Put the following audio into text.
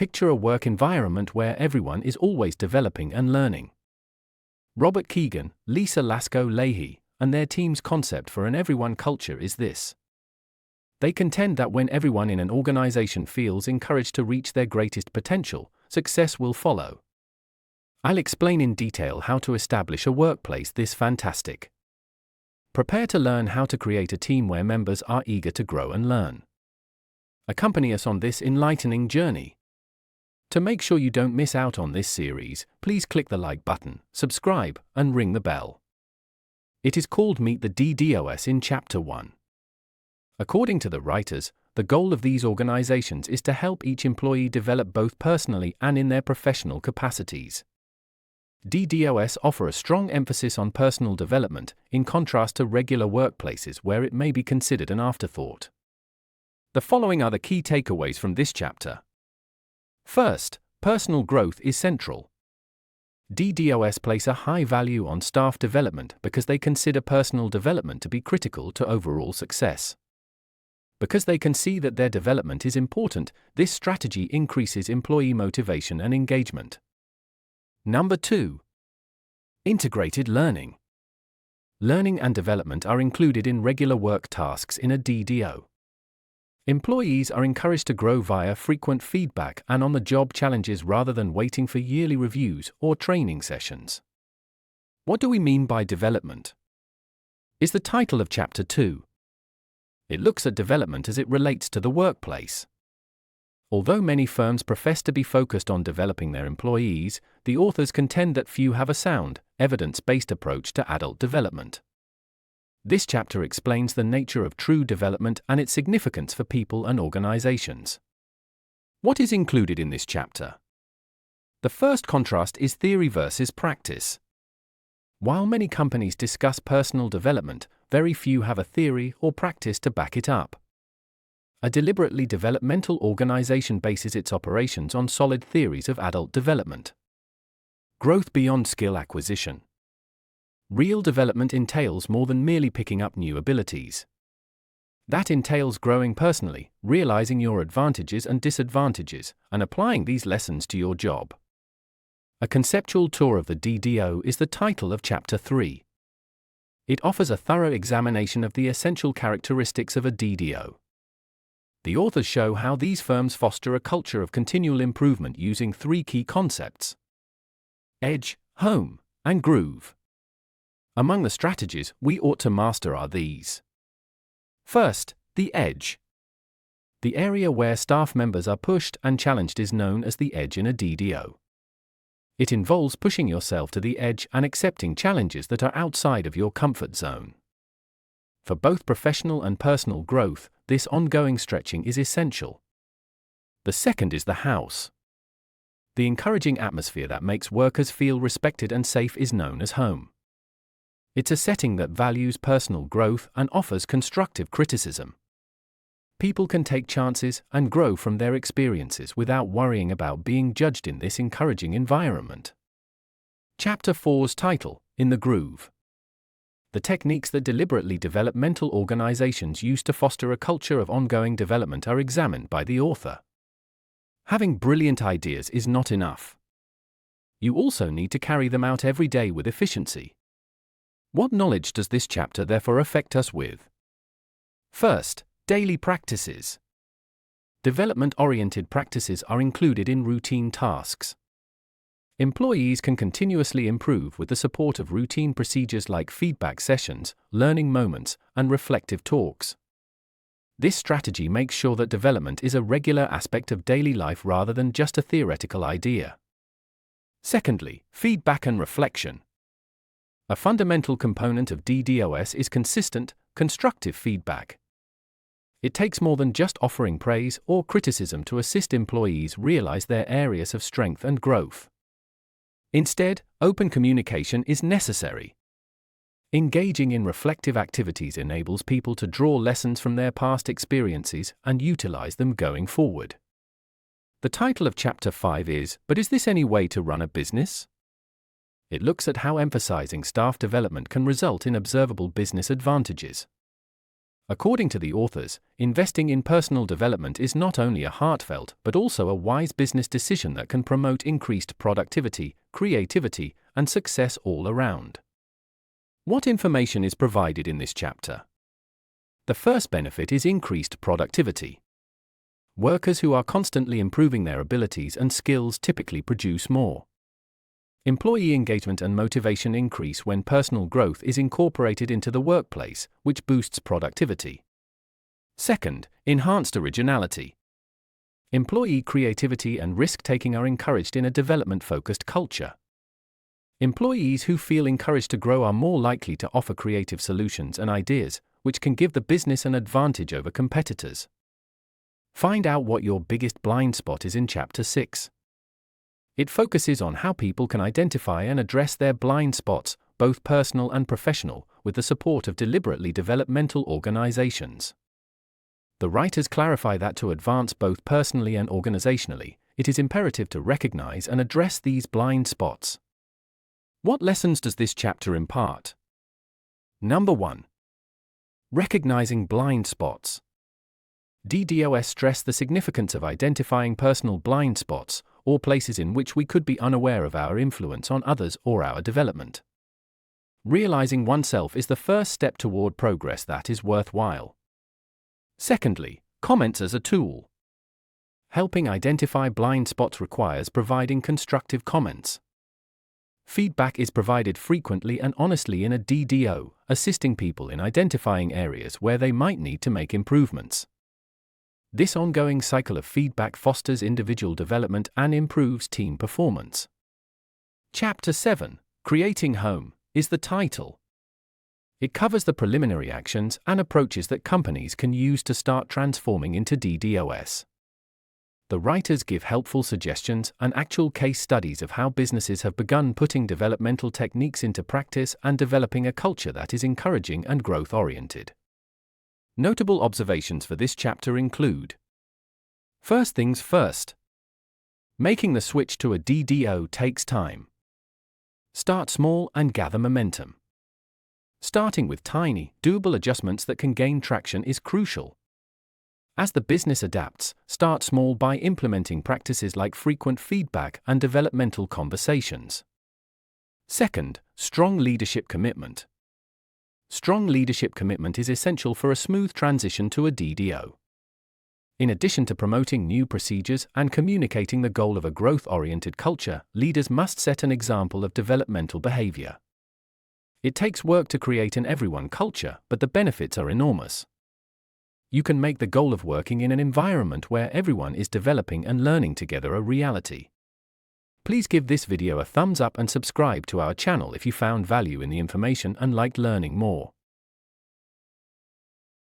Picture a work environment where everyone is always developing and learning. Robert Kegan, Lisa Lasko-Leahy, and their team's concept for an everyone culture is this. They contend that when everyone in an organization feels encouraged to reach their greatest potential, success will follow. I'll explain in detail how to establish a workplace this fantastic. Prepare to learn how to create a team where members are eager to grow and learn. Accompany us on this enlightening journey. To make sure you don't miss out on this series, please click the like button, subscribe, and ring the bell. It is called Meet the DDOs in Chapter 1. According to the writers, the goal of these organizations is to help each employee develop both personally and in their professional capacities. DDOs offer a strong emphasis on personal development, in contrast to regular workplaces where it may be considered an afterthought. The following are the key takeaways from this chapter. First, personal growth is central. DDOs place a high value on staff development because they consider personal development to be critical to overall success. Because they can see that their development is important, this strategy increases employee motivation and engagement. Number 2. Integrated learning. Learning and development are included in regular work tasks in a DDO. Employees are encouraged to grow via frequent feedback and on-the-job challenges rather than waiting for yearly reviews or training sessions. What do we mean by development? Is the title of Chapter 2. It looks at development as it relates to the workplace. Although many firms profess to be focused on developing their employees, the authors contend that few have a sound, evidence-based approach to adult development. This chapter explains the nature of true development and its significance for people and organizations. What is included in this chapter? The first contrast is theory versus practice. While many companies discuss personal development, very few have a theory or practice to back it up. A deliberately developmental organization bases its operations on solid theories of adult development. Growth beyond skill acquisition. Real development entails more than merely picking up new abilities. That entails growing personally, realizing your advantages and disadvantages, and applying these lessons to your job. A conceptual tour of the DDO is the title of Chapter 3. It offers a thorough examination of the essential characteristics of a DDO. The authors show how these firms foster a culture of continual improvement using 3 key concepts: edge, home, and groove. Among the strategies we ought to master are these. First, the edge. The area where staff members are pushed and challenged is known as the edge in a DDO. It involves pushing yourself to the edge and accepting challenges that are outside of your comfort zone. For both professional and personal growth, this ongoing stretching is essential. The second is the house. The encouraging atmosphere that makes workers feel respected and safe is known as home. It's a setting that values personal growth and offers constructive criticism. People can take chances and grow from their experiences without worrying about being judged in this encouraging environment. Chapter 4's title, In the Groove. The techniques that deliberately developmental organizations use to foster a culture of ongoing development are examined by the author. Having brilliant ideas is not enough. You also need to carry them out every day with efficiency. What knowledge does this chapter therefore affect us with? First, daily practices. Development-oriented practices are included in routine tasks. Employees can continuously improve with the support of routine procedures like feedback sessions, learning moments, and reflective talks. This strategy makes sure that development is a regular aspect of daily life rather than just a theoretical idea. Secondly, feedback and reflection. A fundamental component of DDOs is consistent, constructive feedback. It takes more than just offering praise or criticism to assist employees realize their areas of strength and growth. Instead, open communication is necessary. Engaging in reflective activities enables people to draw lessons from their past experiences and utilize them going forward. The title of Chapter 5 is, But is this any way to run a business? It looks at how emphasizing staff development can result in observable business advantages. According to the authors, investing in personal development is not only a heartfelt but also a wise business decision that can promote increased productivity, creativity, and success all around. What information is provided in this chapter? The first benefit is increased productivity. Workers who are constantly improving their abilities and skills typically produce more. Employee engagement and motivation increase when personal growth is incorporated into the workplace, which boosts productivity. Second, enhanced originality. Employee creativity and risk-taking are encouraged in a development-focused culture. Employees who feel encouraged to grow are more likely to offer creative solutions and ideas, which can give the business an advantage over competitors. Find out what your biggest blind spot is in Chapter 6. It focuses on how people can identify and address their blind spots, both personal and professional, with the support of deliberately developmental organizations. The writers clarify that to advance both personally and organizationally, it is imperative to recognize and address these blind spots. What lessons does this chapter impart? Number 1. Recognizing blind spots. DDOs stress the significance of identifying personal blind spots, or places in which we could be unaware of our influence on others or our development. Realizing oneself is the first step toward progress that is worthwhile. Secondly, comments as a tool. Helping identify blind spots requires providing constructive comments. Feedback is provided frequently and honestly in a DDO, assisting people in identifying areas where they might need to make improvements. This ongoing cycle of feedback fosters individual development and improves team performance. Chapter 7, Creating Home, is the title. It covers the preliminary actions and approaches that companies can use to start transforming into DDOs. The writers give helpful suggestions and actual case studies of how businesses have begun putting developmental techniques into practice and developing a culture that is encouraging and growth-oriented. Notable observations for this chapter include: first things first. Making the switch to a DDO takes time. Start small and gather momentum. Starting with tiny, doable adjustments that can gain traction is crucial. As the business adapts, start small by implementing practices like frequent feedback and developmental conversations. Second, strong leadership commitment. Strong leadership commitment is essential for a smooth transition to a DDO. In addition to promoting new procedures and communicating the goal of a growth-oriented culture, leaders must set an example of developmental behavior. It takes work to create an everyone culture, but the benefits are enormous. You can make the goal of working in an environment where everyone is developing and learning together a reality. Please give this video a thumbs up and subscribe to our channel if you found value in the information and liked learning more.